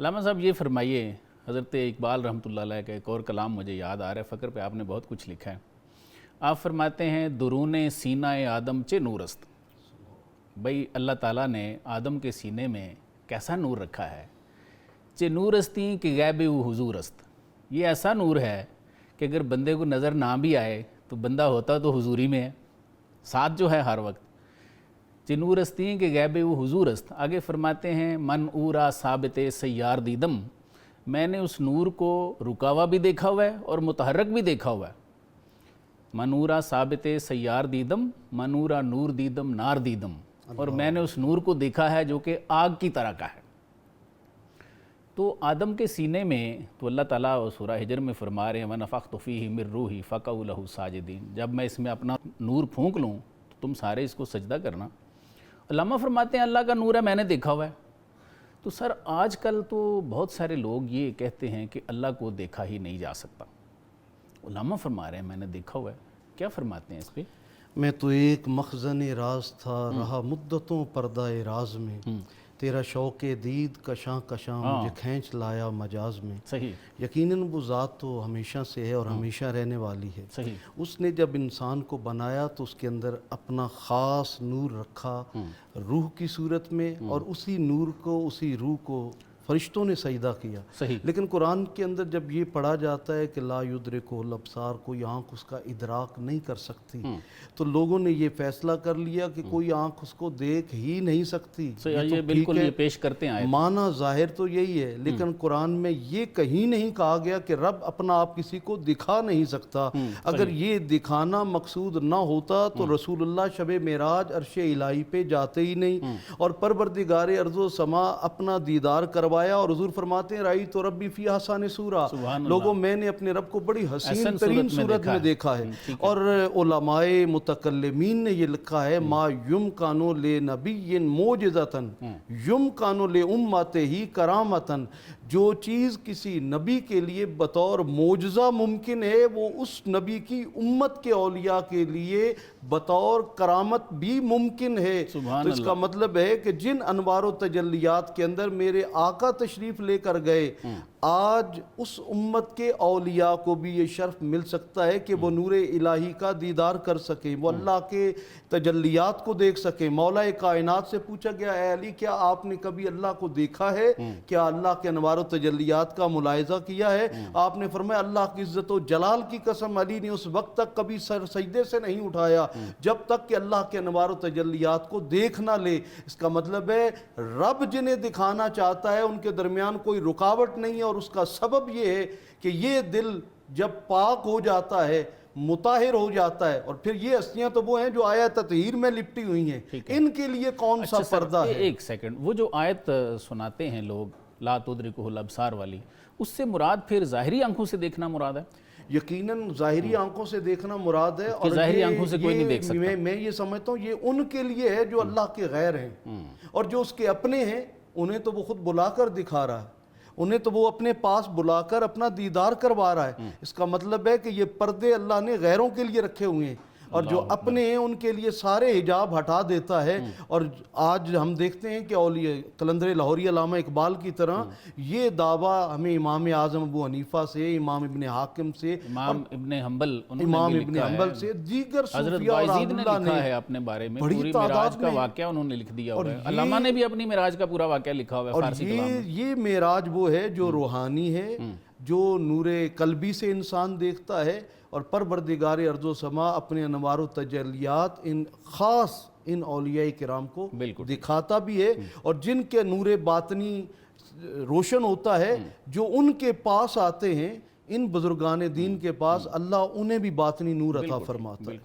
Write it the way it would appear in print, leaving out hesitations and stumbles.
علامہ صاحب یہ فرمائیے، حضرت اقبال رحمۃ اللہ علیہ کا ایک اور کلام مجھے یاد آ رہا ہے، فقر پہ آپ نے بہت کچھ لکھا ہے۔ آپ فرماتے ہیں درون سینہ آدم چے نور است۔ بھئی اللہ تعالیٰ نے آدم کے سینے میں کیسا نور رکھا ہے؟ چے نور استی کہ غیب و حضور است۔ یہ ایسا نور ہے کہ اگر بندے کو نظر نہ بھی آئے تو بندہ ہوتا تو حضوری میں ہے، ساتھ جو ہے ہر وقت۔ چے نور استی کہ غیب و حضور است۔ آگے فرماتے ہیں من اورا ثابت سیار دیدم، میں نے اس نور کو رکا ہوا بھی دیکھا ہوا ہے اور متحرک بھی دیکھا ہوا ہے۔ منورا ثابت سیار دیدم، منورا نور دیدم نار دیدم، اور میں نے اس نور کو دیکھا ہے جو کہ آگ کی طرح کا ہے۔ تو آدم کے سینے میں تو اللہ تعالیٰ سورہ ہجر میں فرما رہے ہیں وَنَفَخْتُ فِيهِ مِن رُوحِي فَقَعُوا لَهُ سَاجِدِينَ، جب میں اس میں اپنا نور پھونک لوں تو تم سارے اس کو سجدہ کرنا۔ علامہ فرماتے ہیں اللہ کا نور ہے، میں نے دیکھا ہوا ہے۔ تو سر آج کل تو بہت سارے لوگ یہ کہتے ہیں کہ اللہ کو دیکھا ہی نہیں جا سکتا۔ علامہ فرما رہے ہیں میں نے دیکھا ہوا ہے، کیا فرماتے ہیں اس پہ؟ میں تو ایک مخزن راز تھا، رہا مدتوں پردہ راز میں، تیرا شوق دید کشاں کشاں مجھے کھینچ لایا مجاز میں۔ صحیح، یقیناً وہ ذات تو ہمیشہ سے ہے اور ہمیشہ رہنے والی ہے۔ صحیح، اس نے جب انسان کو بنایا تو اس کے اندر اپنا خاص نور رکھا روح کی صورت میں، اور اسی نور کو، اسی روح کو فرشتوں نے سجدہ کیا۔ صحیح، لیکن قرآن کے اندر جب یہ پڑھا جاتا ہے کہ لا یدرکہ الابصار، کوئی آنکھ اس کا ادراک نہیں کر سکتی، تو لوگوں نے یہ فیصلہ کر لیا کہ کوئی آنکھ اس کو دیکھ ہی نہیں سکتی۔ یہ بالکل یہ پیش کرتے ہیں آیت۔ معنی ظاہر تو یہی ہے، لیکن قرآن میں یہ کہیں نہیں کہا گیا کہ رب اپنا آپ کسی کو دکھا نہیں سکتا۔ اگر یہ دکھانا مقصود نہ ہوتا تو رسول اللہ شب معراج عرش الہی پہ جاتے ہی نہیں، اور پروردگار ارض و سما اپنا دیدار کروایا، اور حضور فرماتے ہیں رائی تو ربی فی حسن صورہ، لوگوں میں نے اپنے رب کو بڑی حسین ترین صورت میں دیکھا ہے۔ اور علماء متکلمین نے یہ لکھا ہے ما یمکن لنبی معجزۃ یمکن لامتہ کرامۃ، جو چیز کسی نبی کے لیے بطور معجزہ ممکن ہے وہ اس نبی کی امت کے اولیاء کے لیے بطور کرامت بھی ممکن ہے۔ تو اس کا مطلب ہے کہ جن انوار و تجلیات کے اندر میرے آقا تشریف لے کر گئے، آج اس امت کے اولیاء کو بھی یہ شرف مل سکتا ہے کہ وہ نور الہی کا دیدار کر سکیں، وہ اللہ کے تجلیات کو دیکھ سکیں۔ مولا کائنات سے پوچھا گیا اے علی کیا آپ نے کبھی اللہ کو دیکھا ہے؟ کیا اللہ کے انوار و تجلیات کا ملاحظہ کیا ہے؟ آپ نے فرمایا اللہ کی عزت و جلال کی قسم، علی نے اس وقت تک کبھی سر سجدے سے نہیں اٹھایا جب تک کہ اللہ کے انوار و تجلیات کو دیکھ نہ لے۔ اس کا مطلب ہے رب جنہیں دکھانا چاہتا ہے ان کے درمیان کوئی رکاوٹ نہیں ہے، اور اس کا سبب یہ ہے کہ یہ دل جب پاک ہو جاتا ہے، مطہر ہو جاتا ہے، اور پھر یہ ہستیاں تو وہ ہیں جو آیت تطہیر میں لپٹی ہوئی ہیں، ان کے لیے کون سا پردہ ہے؟ ایک سیکنڈ، وہ جو آیت سناتے ہیں لوگ لا تدرکہ الابصار والی، اس سے مراد پھر ظاہری آنکھوں سے دیکھنا مراد ہے؟ یقیناً ظاہری آنکھوں سے دیکھنا مراد ہے، اور ظاہری آنکھوں سے کوئی نہیں دیکھ سکتا۔ میں یہ سمجھتا ہوں یہ ان کے لیے ہے جو اللہ کے غیر ہیں، اور جو اس کے اپنے ہیں انہیں تو وہ خود بلا کر دکھا رہا ہے، انہیں تو وہ اپنے پاس بلا کر اپنا دیدار کروا رہا ہے۔ اس کا مطلب ہے کہ یہ پردے اللہ نے غیروں کے لیے رکھے ہوئے ہیں، اور جو اپنے ہیں ان کے لیے سارے حجاب ہٹا دیتا ہے۔ اور آج ہم دیکھتے ہیں کہ اولیاء قلندر لاہوری علامہ اقبال کی طرح یہ دعویٰ ہمیں امام اعظم ابو حنیفہ سے، امام ابن حاکم سے، امام ابن حنبل سے، دیگر حضرت صوفیاء اور بائزید نے اللہ لکھا ہے اپنے بارے میں، پوری معراج کا واقعہ انہوں نے لکھ دیا ہوا ہے۔ علامہ نے بھی اپنی معراج کا پورا واقعہ لکھا ہوا ہے فارسی کلام میں۔ یہ معراج وہ ہے جو روحانی ہے، جو نور قلبی سے انسان دیکھتا ہے، اور پروردگار ارض و سما اپنے انوار و تجلیات ان خاص ان اولیاء کرام کو دکھاتا بھی ہے، اور جن کے نور باطنی روشن ہوتا ہے، جو ان کے پاس آتے ہیں، ان بزرگان دین کے پاس، اللہ انہیں بھی باطنی نور عطا فرماتا ہے۔